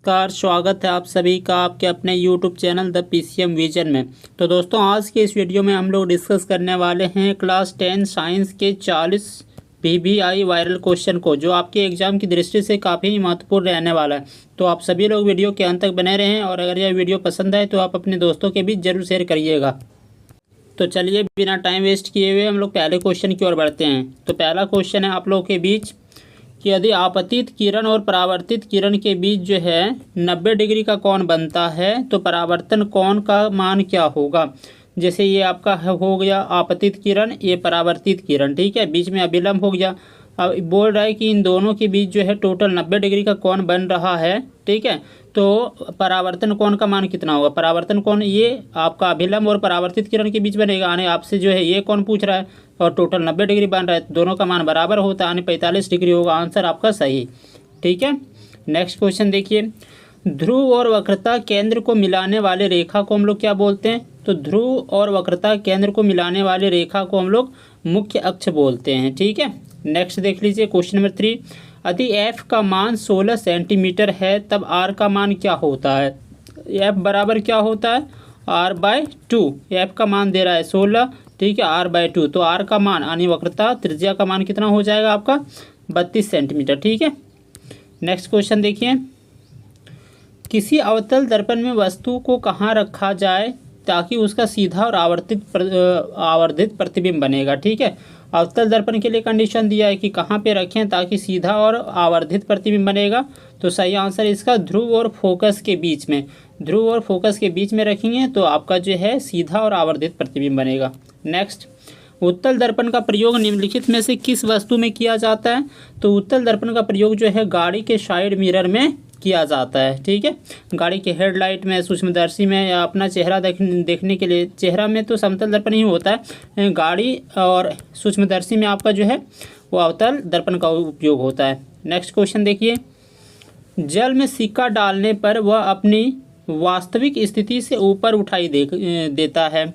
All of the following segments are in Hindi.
नमस्कार, स्वागत है आप सभी का आपके अपने YouTube channel the PCM vision में। तो दोस्तों, आज के इस वीडियो में हम लोग डिस्कस करने वाले हैं क्लास 10 साइंस के 40 PBI वायरल क्वेश्चन को, जो आपके एग्जाम की दृष्टि से काफ़ी महत्वपूर्ण रहने वाला है। तो आप सभी लोग वीडियो के अंत तक बने रहें और अगर यह वीडियो पसंद आए तो आप अपने दोस्तों के बीच जरूर शेयर करिएगा। तो चलिए बिना टाइम वेस्ट किए हुए हम लोग पहले क्वेश्चन की ओर बढ़ते हैं। तो पहला क्वेश्चन है आप लोगों के बीच कि यदि आपतित किरण और परावर्तित किरण के बीच जो है 90 डिग्री का कोण बनता है तो परावर्तन कोण का मान क्या होगा। जैसे ये आपका हो गया आपतित किरण, ये परावर्तित किरण, ठीक है, बीच में अभिलंब हो गया। अब बोल रहा है कि इन दोनों के बीच जो है टोटल 90 डिग्री का कोण बन रहा है, ठीक है। तो परावर्तन कोण का मान कितना होगा। परावर्तन कोण ये आपका अभिलंब और परावर्तित किरण के बीच बनेगा, यानी आपसे जो है ये कोण पूछ रहा है और टोटल 90 डिग्री बन रहा है, तो दोनों का मान बराबर होता है, यानी 45 डिग्री होगा। आंसर आपका सही, ठीक है। नेक्स्ट क्वेश्चन देखिए, ध्रुव और वक्रता केंद्र को मिलाने वाले रेखा को हम लोग क्या बोलते हैं। तो ध्रुव और वक्रता केंद्र को मिलाने वाले रेखा को हम लोग मुख्य अक्ष बोलते हैं, ठीक है। नेक्स्ट देख लीजिए क्वेश्चन नंबर 3, यदि एफ का मान 16 सेंटीमीटर है तब आर का मान क्या होता है। एफ बराबर क्या होता है, r/2। एफ का मान दे रहा है 16, ठीक है, r/2। तो आर का मान यानी वक्रता त्रिज्या का मान कितना हो जाएगा आपका 32 सेंटीमीटर, ठीक है। नेक्स्ट क्वेश्चन देखिए, किसी अवतल दर्पण में वस्तु को कहाँ रखा जाए ताकि उसका सीधा और आवर्धित प्रतिबिंब बनेगा, ठीक है। अवतल दर्पण के लिए कंडीशन दिया है कि कहाँ पे रखें ताकि सीधा और आवर्धित प्रतिबिंब बनेगा। तो सही आंसर इसका ध्रुव और फोकस के बीच में, ध्रुव और फोकस के बीच में रखेंगे तो आपका जो है सीधा और आवर्धित प्रतिबिंब बनेगा। नेक्स्ट, उत्तल दर्पण का प्रयोग निम्नलिखित में से किस वस्तु में किया जाता है। तो उत्तल दर्पण का प्रयोग जो है गाड़ी के साइड मिरर में किया जाता है, ठीक है। गाड़ी के हेडलाइट में, सूक्ष्मदर्शी में, या अपना चेहरा देखने के लिए। चेहरा में तो समतल दर्पण ही होता है, गाड़ी और सूक्ष्मदर्शी में आपका जो है वो अवतल दर्पण का उपयोग होता है। नेक्स्ट क्वेश्चन देखिए, जल में सिक्का डालने पर वह अपनी वास्तविक स्थिति से ऊपर उठाई देता है,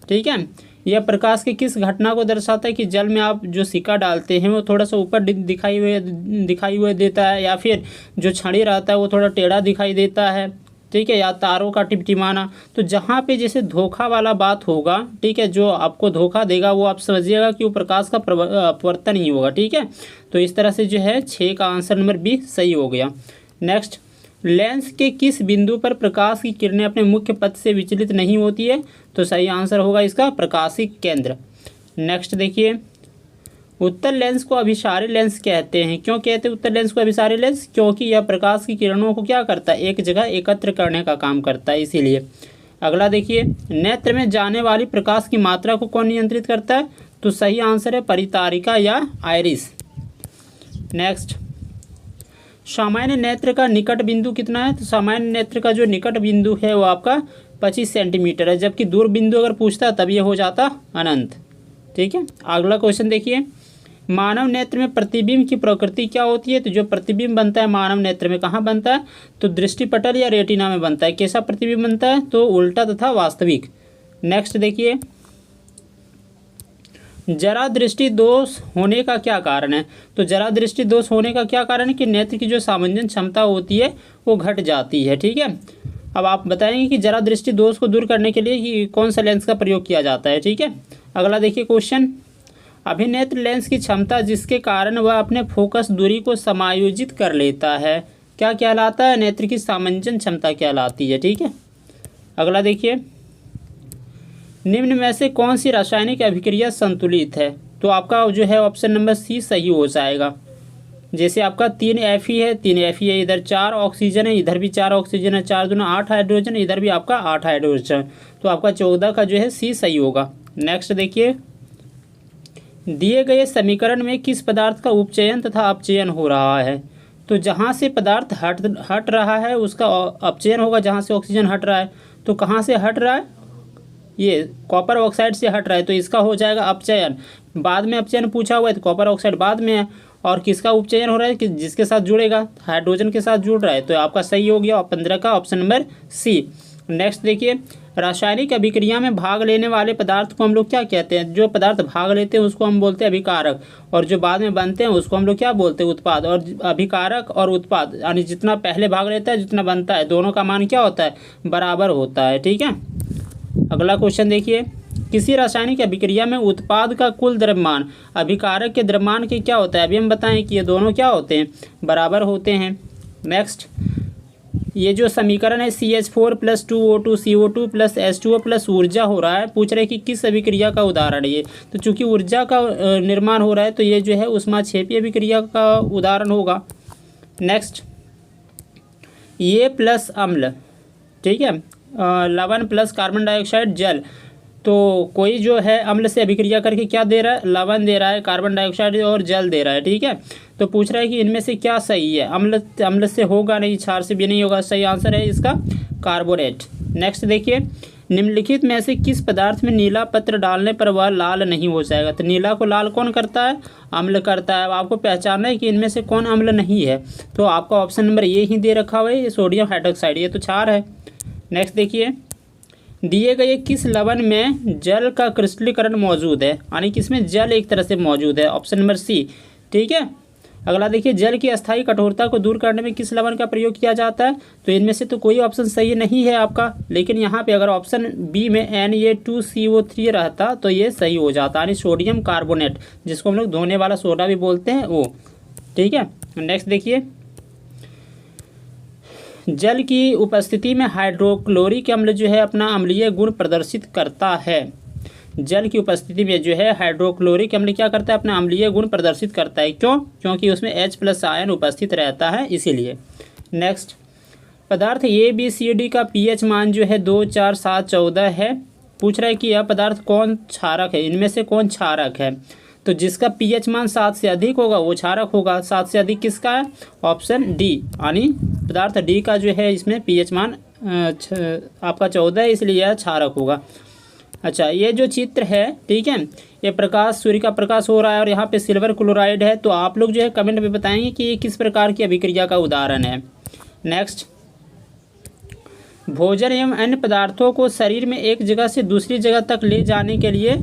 ठीक है। यह प्रकाश की किस घटना को दर्शाता है कि जल में आप जो सिक्का डालते हैं वो थोड़ा सा ऊपर दिखाई हुए देता है, या फिर जो छड़ी रहता है वो थोड़ा टेढ़ा दिखाई देता है, ठीक है, या तारों का टिमटिमाना। तो जहाँ पे जैसे धोखा वाला बात होगा, ठीक है, जो आपको धोखा देगा वो आप समझिएगा कि वो प्रकाश का अपवर्तन ही होगा, ठीक है। तो इस तरह से जो है 6 का आंसर नंबर बी सही हो गया। नेक्स्ट, लेंस के किस बिंदु पर प्रकाश की किरणें अपने मुख्य पथ से विचलित नहीं होती है। तो सही आंसर होगा इसका प्रकाशिक केंद्र। नेक्स्ट देखिए, उत्तल लेंस को अभिसारी लेंस कहते हैं। क्यों कहते हैं उत्तल लेंस को अभिसारी लेंस, क्योंकि यह प्रकाश की किरणों को क्या करता है, एक जगह एकत्र करने का काम करता है, इसीलिए। अगला देखिए, नेत्र में जाने वाली प्रकाश की मात्रा को कौन नियंत्रित करता है। तो सही आंसर है परितारिका या आइरिस। नेक्स्ट, सामान्य नेत्र का निकट बिंदु कितना है। तो सामान्य नेत्र का जो निकट बिंदु है वो आपका 25 सेंटीमीटर है, जबकि दूर बिंदु अगर पूछता तब ये हो जाता अनंत, ठीक है। अगला क्वेश्चन देखिए, मानव नेत्र में प्रतिबिंब की प्रकृति क्या होती है। तो जो प्रतिबिंब बनता है मानव नेत्र में कहाँ बनता है, तो दृष्टिपटल या रेटिना में बनता है। कैसा प्रतिबिंब बनता है, तो उल्टा तथा वास्तविक। नेक्स्ट देखिए, जरा दृष्टि दोष होने का क्या कारण है। तो जरा दृष्टि दोष होने का क्या कारण है कि नेत्र की जो सामंजन क्षमता होती है वो घट जाती है, ठीक है। अब आप बताएंगे कि जरा दृष्टि दोष को दूर करने के लिए कि कौन सा लेंस का प्रयोग किया जाता है, ठीक है। अगला देखिए क्वेश्चन, अभिनेत्र लेंस की क्षमता जिसके कारण वह अपने फोकस दूरी को समायोजित कर लेता है क्या कहलाता है। नेत्र की सामंजन क्षमता कहलाती है, ठीक है। अगला देखिए, निम्न में से कौन सी रासायनिक अभिक्रिया संतुलित है। तो आपका जो है ऑप्शन नंबर सी सही हो जाएगा। जैसे आपका 3 Fe है, 3 Fe है, इधर 4 ऑक्सीजन है, इधर भी 4 ऑक्सीजन है, 4 दूना 8 हाइड्रोजन, इधर भी आपका 8 हाइड्रोजन। तो आपका 14 का जो है सी सही होगा। नेक्स्ट देखिए, दिए गए समीकरण में किस पदार्थ का उपचयन तथा अपचयन हो रहा है। तो जहाँ से पदार्थ हट रहा है उसका अपचयन होगा, जहाँ से ऑक्सीजन हट रहा है। तो कहाँ से हट रहा है, ये कॉपर ऑक्साइड से हट रहा है, तो इसका हो जाएगा अपचयन। बाद में अपचयन पूछा हुआ है तो कॉपर ऑक्साइड बाद में है, और किसका उपचयन हो रहा है कि जिसके साथ जुड़ेगा, हाइड्रोजन के साथ जुड़ रहा है। तो आपका सही हो गया 15 का ऑप्शन नंबर सी। नेक्स्ट देखिए, रासायनिक अभिक्रिया में भाग लेने वाले पदार्थ को हम लोग क्या कहते हैं? जो पदार्थ भाग लेते हैं उसको हम बोलते हैं अभिकारक, और जो बाद में बनते हैं उसको हम लोग क्या बोलते हैं? उत्पाद। और अभिकारक और उत्पाद यानी जितना पहले भाग लेता है जितना बनता है, दोनों का मान क्या होता है? बराबर होता है। ठीक है, अगला क्वेश्चन देखिए, किसी रासायनिक अभिक्रिया में उत्पाद का कुल द्रव्यमान अभिकारक के द्रव्यमान के क्या होता है? अभी हम बताएं कि ये दोनों क्या होते हैं? बराबर होते हैं। नेक्स्ट, ये जो समीकरण है CH4 + 2O2 CO2 + H2O + ऊर्जा हो रहा है, पूछ रहे हैं कि किस अभिक्रिया का उदाहरण है ये? तो चूंकि ऊर्जा का निर्माण हो रहा है तो ये जो है ऊष्माक्षेपी अभिक्रिया का उदाहरण होगा। नेक्स्ट, ये प्लस अम्ल, ठीक है, लवण प्लस कार्बन डाइऑक्साइड जल, तो कोई जो है अम्ल से अभिक्रिया करके क्या दे रहा है? लवण दे रहा है, कार्बन डाइऑक्साइड और जल दे रहा है। ठीक है, तो पूछ रहा है कि इनमें से क्या सही है? अम्ल से होगा नहीं, क्षार से भी नहीं होगा। सही आंसर है इसका कार्बोनेट। नेक्स्ट देखिए, निम्नलिखित में से किस पदार्थ में नीला पत्र डालने पर वह लाल नहीं हो जाएगा? तो नीला को लाल कौन करता है? अम्ल करता है। अब आपको पहचानना है कि इनमें से कौन अम्ल नहीं है, तो आपका ऑप्शन नंबर ये ही दे रखा हुआ है, ये सोडियम हाइड्रोक्साइड, ये तो क्षार है। नेक्स्ट देखिए, दिए गए किस लवण में जल का क्रिस्टलीकरण मौजूद है? यानी किसमें जल एक तरह से मौजूद है? Option number C. ठीक है, अगला देखिए, जल की अस्थायी कठोरता को दूर करने में किस लवण का प्रयोग किया जाता है? तो इनमें से तो कोई ऑप्शन सही नहीं है आपका, लेकिन यहाँ पे अगर ऑप्शन बी में Na2CO3 रहता तो ये सही हो जाता, यानी सोडियम कार्बोनेट, जिसको हम लोग धोने वाला सोडा भी बोलते हैं वो। ठीक है, नेक्स्ट देखिए, जल की उपस्थिति में हाइड्रोक्लोरिक अम्ल जो है अपना अम्लीय गुण प्रदर्शित करता है। जल की उपस्थिति में जो है हाइड्रोक्लोरिक अम्ल क्या करता है? अपना अम्लीय गुण प्रदर्शित करता है। क्यों? क्योंकि उसमें H+ आयन उपस्थित रहता है, इसीलिए। नेक्स्ट, पदार्थ ABCD का pH मान जो है 2, 4, 7, 14 है। पूछ रहा है कि यह पदार्थ कौन क्षारक है? इनमें से कौन क्षारक है? तो जिसका pH मान 7 से अधिक होगा वो क्षारक होगा। 7 से अधिक किसका है? ऑप्शन डी, यानी पदार्थ डी का जो है इसमें pH मान आपका 14 है, इसलिए यह क्षारक होगा। अच्छा, ये जो चित्र है, ठीक है, ये प्रकाश, सूर्य का प्रकाश हो रहा है और यहाँ पे सिल्वर क्लोराइड है, तो आप लोग जो है कमेंट में बताएंगे कि ये किस प्रकार की अभिक्रिया का उदाहरण है। नेक्स्ट, भोजन एवं अन्य पदार्थों को शरीर में एक जगह से दूसरी जगह तक ले जाने के लिए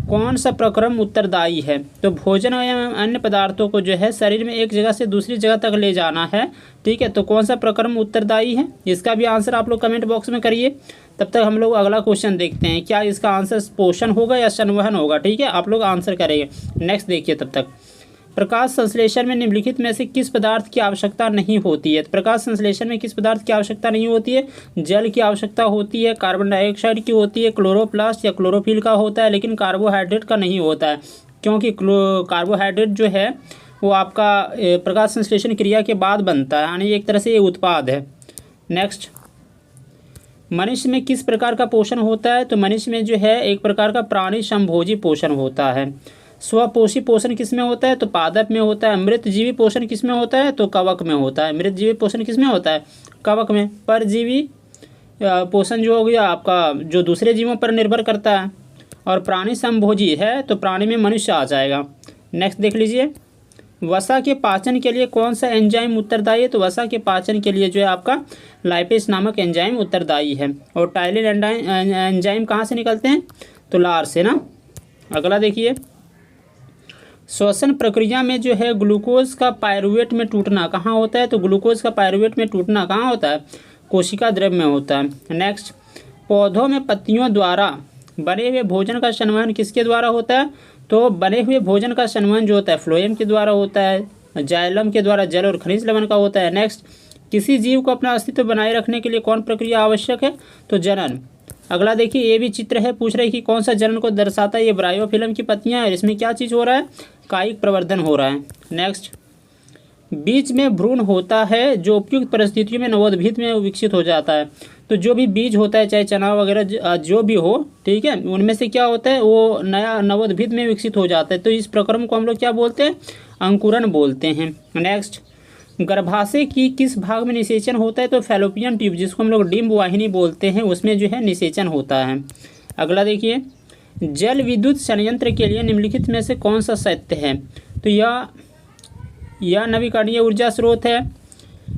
कौन सा प्रक्रम उत्तरदायी है? तो भोजन एवं अन्य पदार्थों को जो है शरीर में एक जगह से दूसरी जगह तक ले जाना है, ठीक है, तो कौन सा प्रक्रम उत्तरदायी है? इसका भी आंसर आप लोग कमेंट बॉक्स में करिए। तब तक हम लोग अगला क्वेश्चन देखते हैं, क्या इसका आंसर पोषण होगा या संवहन होगा? ठीक है, आप लोग आंसर करेंगे। नेक्स्ट देखिए, तब तक, प्रकाश संश्लेषण में निम्नलिखित में से किस पदार्थ की आवश्यकता नहीं होती है? प्रकाश संश्लेषण में किस पदार्थ की आवश्यकता नहीं होती है? जल की आवश्यकता होती है, कार्बन डाइऑक्साइड की होती है, क्लोरोप्लास्ट या क्लोरोफिल का होता है, लेकिन कार्बोहाइड्रेट का नहीं होता है, क्योंकि कार्बोहाइड्रेट जो है वो आपका प्रकाश संश्लेषण क्रिया के बाद बनता है, यानी एक तरह से ये उत्पाद है। नेक्स्ट, मनुष्य में किस प्रकार का पोषण होता है? तो मनुष्य में जो है एक प्रकार का प्राणी समभोजी पोषण होता है। स्वपोषी पोषण किस में होता है? तो पादप में होता है। मृतजीवी पोषण किस में होता है? तो कवक में होता है। मृतजीवी पोषण किस में होता है? कवक में। परजीवी पोषण जो हो गया आपका, जो दूसरे जीवों पर निर्भर करता है। और प्राणी समभोजी है तो प्राणी में मनुष्य आ जाएगा। नेक्स्ट देख लीजिए, वसा के पाचन के लिए कौन सा एंजाइम उत्तरदायी है? तो वसा के पाचन के लिए जो है आपका लाइपेज नामक एंजाइम उत्तरदायी है। और टाइलिन एंजाइम कहाँ से निकलते हैं? तो लार से ना। अगला देखिए, श्वसन प्रक्रिया में जो है ग्लूकोज का पायरुवेट में टूटना कहाँ होता है? तो ग्लूकोज का पायरुवेट में टूटना कहाँ होता है? कोशिका द्रव्य में होता है। नेक्स्ट, पौधों में पत्तियों द्वारा बने हुए भोजन का संवहन किसके द्वारा होता है? तो बने हुए भोजन का संवहन जो होता है फ्लोएम के द्वारा होता है, जाइलम के द्वारा जल और खनिज लवण का होता है। नेक्स्ट, किसी जीव को अपना अस्तित्व बनाए रखने के लिए कौन प्रक्रिया आवश्यक है? तो जनन। अगला देखिए, ये भी चित्र है, पूछ रहे हैं कि कौन सा जनन को दर्शाता है? ये ब्रायोफिल्म की पत्तियां हैं, इसमें क्या चीज़ हो रहा है? कायिक प्रवर्धन हो रहा है। नेक्स्ट, बीज में भ्रूण होता है जो उपयुक्त परिस्थितियों में नवोद्भिद में विकसित हो जाता है। तो जो भी बीज होता है, चाहे चना वगैरह जो भी हो, ठीक है, उनमें से क्या होता है? वो नया नवोद्भिद में विकसित हो जाता है। तो इस प्रक्रम को हम लोग क्या बोलते हैं? अंकुरन बोलते हैं। नेक्स्ट, गर्भाशय की किस भाग में निषेचन होता है? तो फैलोपियन ट्यूब, जिसको हम लोग डिम्ब वाहिनी बोलते हैं, उसमें जो है निषेचन होता है। अगला देखिए, जल विद्युत संयंत्र के लिए निम्नलिखित में से कौन सा सत्य है? तो यह नवीकरणीय ऊर्जा स्रोत है,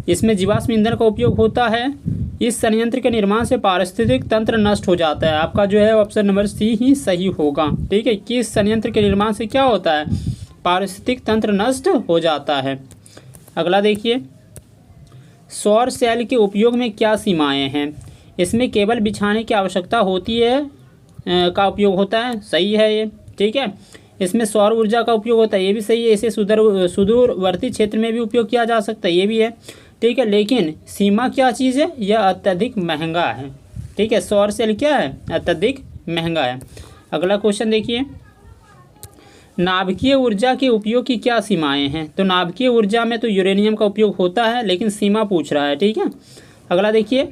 इसमें जीवाश्म ईंधन का उपयोग होता है, इस संयंत्र के निर्माण से पारिस्थितिक तंत्र नष्ट हो जाता है। आपका जो है ऑप्शन नंबर सी ही सही होगा। ठीक है, किस संयंत्र के निर्माण से क्या होता है, पारिस्थितिक तंत्र नष्ट हो जाता है। अगला देखिए, सौर सेल के उपयोग में क्या सीमाएं हैं। इसमें केबल बिछाने की आवश्यकता होती है का उपयोग होता है, सही है ये। ठीक है, इसमें सौर ऊर्जा का उपयोग होता है, ये भी सही है। इसे सुदूरवर्ती क्षेत्र में भी उपयोग किया जा सकता है, ये भी है। ठीक है, लेकिन सीमा क्या चीज़ है, यह अत्यधिक महंगा है। ठीक है, सौर सेल क्या है, अत्यधिक महंगा है। अगला क्वेश्चन देखिए, नाभिकीय ऊर्जा के उपयोग की क्या सीमाएं हैं। तो नाभिकीय ऊर्जा में तो यूरेनियम का उपयोग होता है, लेकिन सीमा पूछ रहा है। ठीक है, अगला देखिए,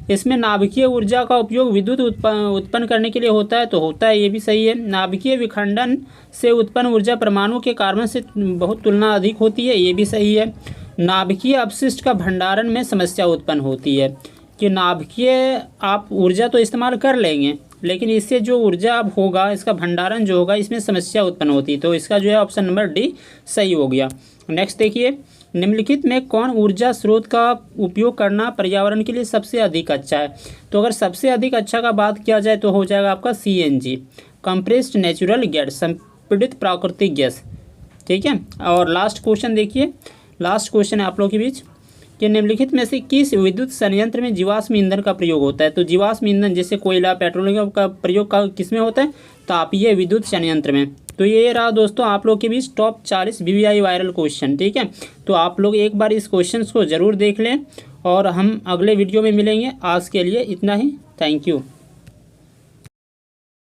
इसमें नाभिकीय ऊर्जा का उपयोग विद्युत उत्पन्न करने के लिए होता है, तो होता है, ये भी सही है। नाभिकीय विखंडन से उत्पन्न ऊर्जा परमाणु के कार्बन से बहुत तुलना अधिक होती है, ये भी सही है। नाभिकीय अपशिष्ट का भंडारण में समस्या उत्पन्न होती है, कि नाभिकीय आप ऊर्जा तो इस्तेमाल कर लेंगे, लेकिन इससे जो ऊर्जा अब होगा, इसका भंडारण जो होगा, इसमें समस्या उत्पन्न होती है। तो इसका जो है ऑप्शन नंबर डी सही हो गया। नेक्स्ट देखिए, निम्नलिखित में कौन ऊर्जा स्रोत का उपयोग करना पर्यावरण के लिए सबसे अधिक अच्छा है। तो अगर सबसे अधिक अच्छा का बात किया जाए तो हो जाएगा आपका CNG, कंप्रेस्ड नेचुरल गैस, संपीड़ित प्राकृतिक गैस। ठीक है, और लास्ट क्वेश्चन देखिए, लास्ट क्वेश्चन है आप लोगों के बीच, कि निम्नलिखित में से किस विद्युत संयंत्र में जीवाश्म ईंधन का प्रयोग होता है। तो जीवाश्म ईंधन जैसे कोयला, पेट्रोलियम का प्रयोग किस में होता है, तापीय विद्युत संयंत्र में। तो ये रहा दोस्तों आप लोग के बीच टॉप 40 BBI वायरल क्वेश्चन। ठीक है, तो आप लोग एक बार इस क्वेश्चन को ज़रूर देख लें, और हम अगले वीडियो में मिलेंगे। आज के लिए इतना ही, थैंक यू।